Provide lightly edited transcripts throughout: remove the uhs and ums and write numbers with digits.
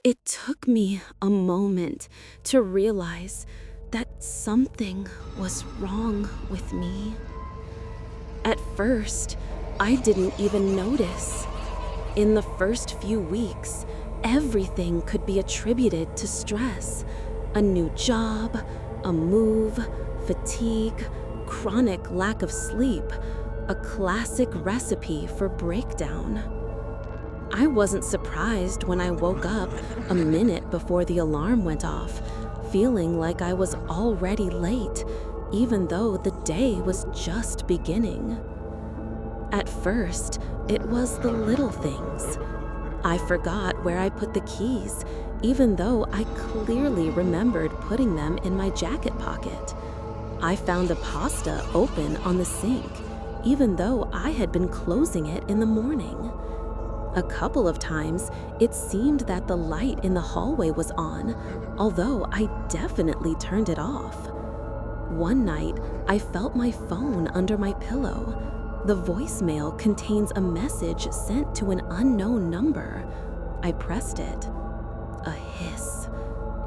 It took me a moment to realize that something was wrong with me. At first, I didn't even notice. In the first few weeks, everything could be attributed to stress. A new job, a move, fatigue, chronic lack of sleep, a classic recipe for breakdown. I wasn't surprised when I woke up a minute before the alarm went off, feeling like I was already late, even though the day was just beginning. At first, it was the little things. I forgot where I put the keys, even though I clearly remembered putting them in my jacket pocket. I found the pasta open on the sink, even though I had been closing it in the morning. A couple of times, it seemed that the light in the hallway was on, although I definitely turned it off. One night, I felt my phone under my pillow. The voicemail contains a message sent to an unknown number. I pressed it. A hiss.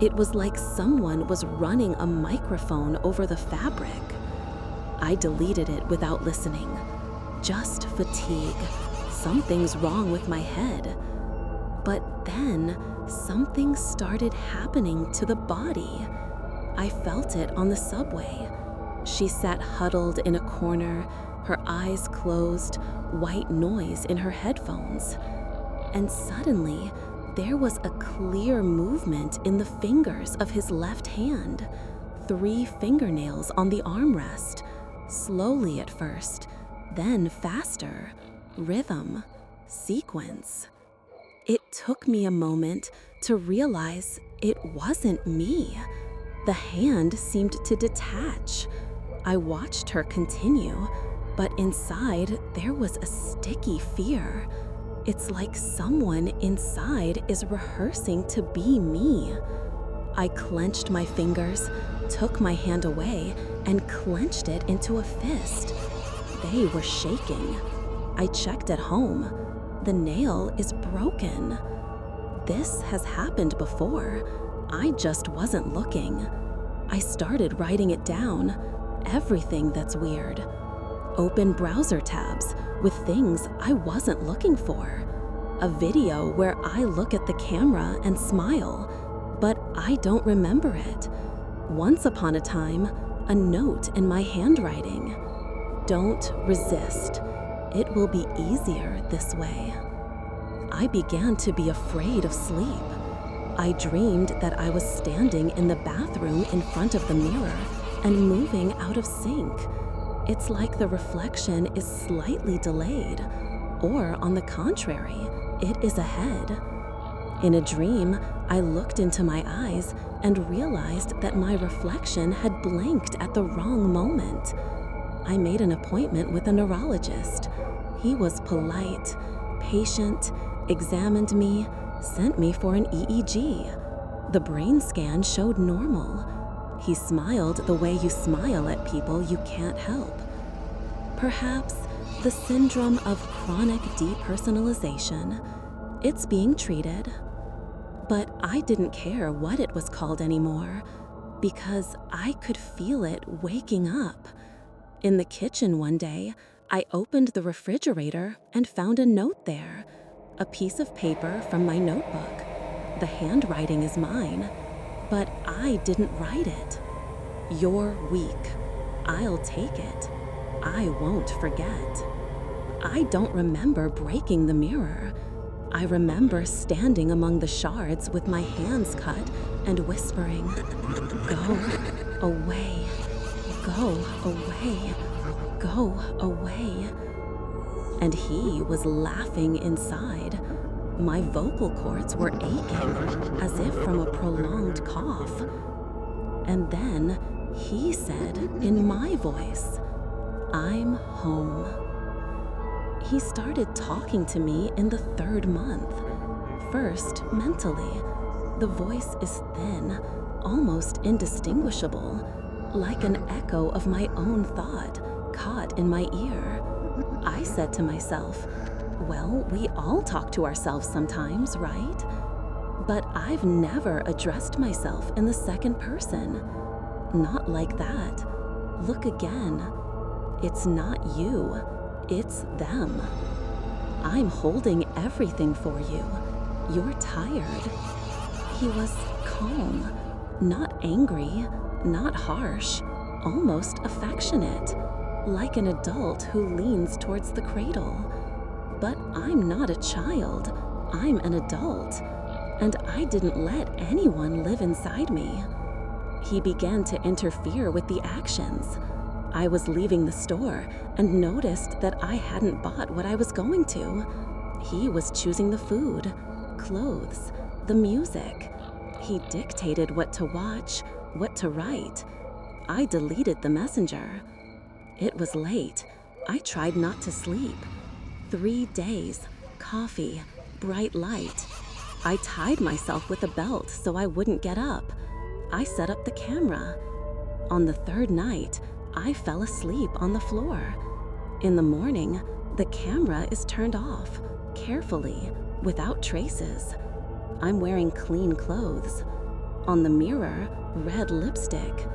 It was like someone was running a microphone over the fabric. I deleted it without listening. Just fatigue. Something's wrong with my head. But then, something started happening to the body. I felt it on the subway. She sat huddled in a corner, her eyes closed, white noise in her headphones. And suddenly, there was a clear movement in the fingers of his left hand. 3 fingernails on the armrest, slowly at first, then faster. Rhythm, sequence. It took me a moment to realize it wasn't me. The hand seemed to detach. I watched her continue, but inside there was a sticky fear. It's like someone inside is rehearsing to be me. I clenched my fingers, took my hand away, and clenched it into a fist. They were shaking. I checked at home. The nail is broken. This has happened before. I just wasn't looking. I started writing it down. Everything that's weird. Open browser tabs with things I wasn't looking for. A video where I look at the camera and smile, but I don't remember it. Once upon a time, a note in my handwriting. Don't resist. It will be easier this way. I began to be afraid of sleep. I dreamed that I was standing in the bathroom in front of the mirror and moving out of sync. It's like the reflection is slightly delayed, or on the contrary, it is ahead. In a dream, I looked into my eyes and realized that my reflection had blinked at the wrong moment. I made an appointment with a neurologist. He was polite, patient, examined me, sent me for an EEG. The brain scan showed normal. He smiled the way you smile at people you can't help. Perhaps the syndrome of chronic depersonalization. It's being treated. But I didn't care what it was called anymore, because I could feel it waking up. In the kitchen one day, I opened the refrigerator and found a note there. A piece of paper from my notebook. The handwriting is mine, but I didn't write it. You're weak. I'll take it. I won't forget. I don't remember breaking the mirror. I remember standing among the shards with my hands cut and whispering, "Go away, go away, go away." And he was laughing inside. My vocal cords were aching, as if from a prolonged cough. And then he said in my voice, "I'm home." He started talking to me in the 3rd month. First, mentally. The voice is thin, almost indistinguishable, like an echo of my own thought caught in my ear. I said to myself, well, we all talk to ourselves sometimes, right? But I've never addressed myself in the second person. Not like that. Look again. It's not you, it's them. I'm holding everything for you. You're tired. He was calm, not angry, not harsh, almost affectionate, like an adult who leans towards the cradle. But I'm not a child, I'm an adult, and I didn't let anyone live inside me. He began to interfere with the actions. I was leaving the store and noticed that I hadn't bought what I was going to. He was choosing the food, clothes, the music. He dictated what to watch, what to write. I deleted the messenger. It was late. I tried not to sleep. 3 days, coffee, bright light. I tied myself with a belt so I wouldn't get up. I set up the camera. On the 3rd night, I fell asleep on the floor. In the morning, the camera is turned off, carefully, without traces. I'm wearing clean clothes. On the mirror, red lipstick.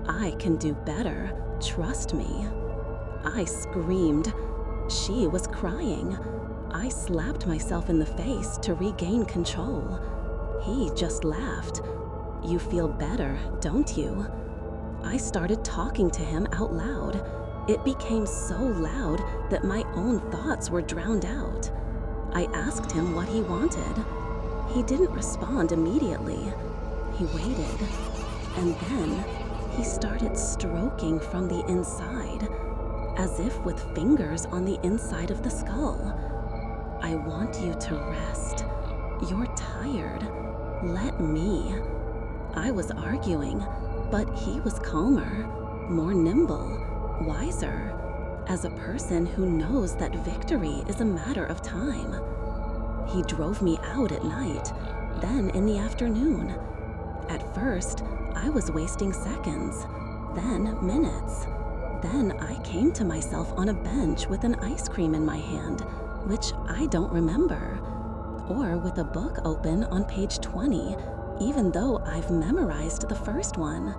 I can do better, trust me. I screamed. She was crying. I slapped myself in the face to regain control. He just laughed. You feel better, don't you? I started talking to him out loud. It became so loud that my own thoughts were drowned out. I asked him what he wanted. He didn't respond immediately. He waited, and then he started stroking from the inside, as if with fingers on the inside of the skull. I want you to rest. You're tired. Let me. I was arguing, but he was calmer, more nimble, wiser, as a person who knows that victory is a matter of time. He drove me out at night, then in the afternoon. At first, I was wasting seconds, then minutes. Then I came to myself on a bench with an ice cream in my hand, which I don't remember, or with a book open on page 20, even though I've memorized the first one.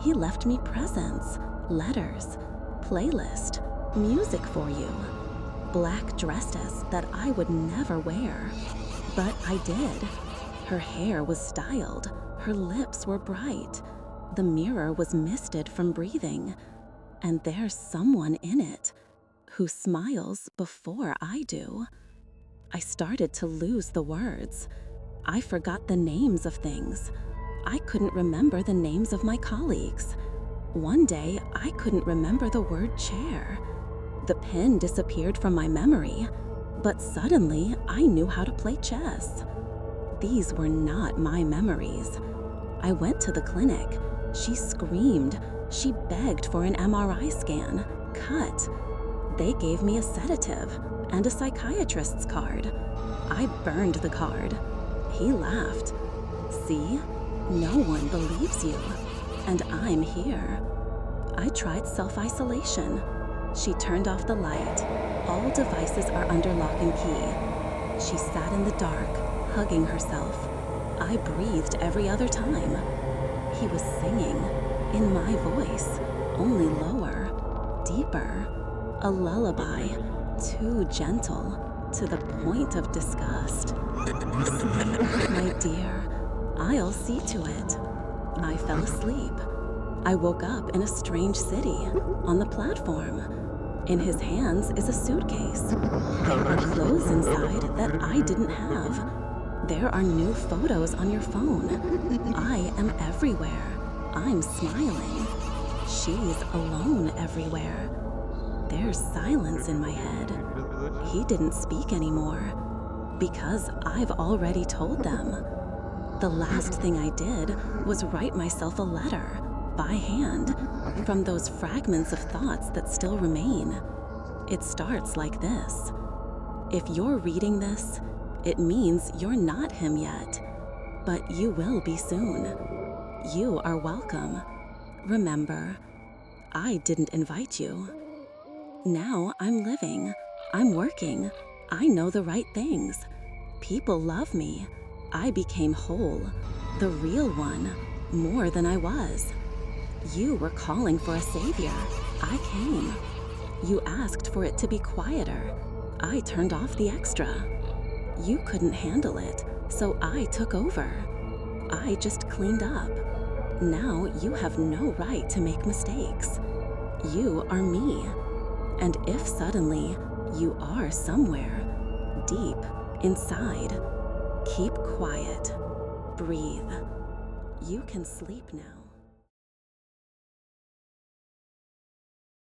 He left me presents, letters, playlist, music for you, black dresses that I would never wear. But I did. Her hair was styled, her lips were bright, the mirror was misted from breathing, and there's someone in it who smiles before I do. I started to lose the words. I forgot the names of things. I couldn't remember the names of my colleagues. One day, I couldn't remember the word chair. The pen disappeared from my memory, but suddenly I knew how to play chess. These were not my memories. I went to the clinic. She screamed. She begged for an MRI scan. Cut. They gave me a sedative and a psychiatrist's card. I burned the card. He laughed. See? No one believes you. And I'm here. I tried self-isolation. She turned off the light. All devices are under lock and key. She sat in the dark, hugging herself. I breathed every other time. He was singing, in my voice, only lower, deeper. A lullaby, too gentle, to the point of disgust. Sleep, my dear. I'll see to it. I fell asleep. I woke up in a strange city, on the platform. In his hands is a suitcase. There are clothes inside that I didn't have. There are new photos on your phone. I am everywhere. I'm smiling. She's alone everywhere. There's silence in my head. He didn't speak anymore, because I've already told them. The last thing I did was write myself a letter, by hand, from those fragments of thoughts that still remain. It starts like this. If you're reading this, it means you're not him yet, but you will be soon. You are welcome. Remember, I didn't invite you. Now I'm living, I'm working, I know the right things. People love me. I became whole, the real one, more than I was. You were calling for a savior. I came. You asked for it to be quieter. I turned off the extra. You couldn't handle it, so I took over. I just cleaned up. Now you have no right to make mistakes. You are me. And if suddenly you are somewhere, deep inside, keep quiet. Breathe. You can sleep now.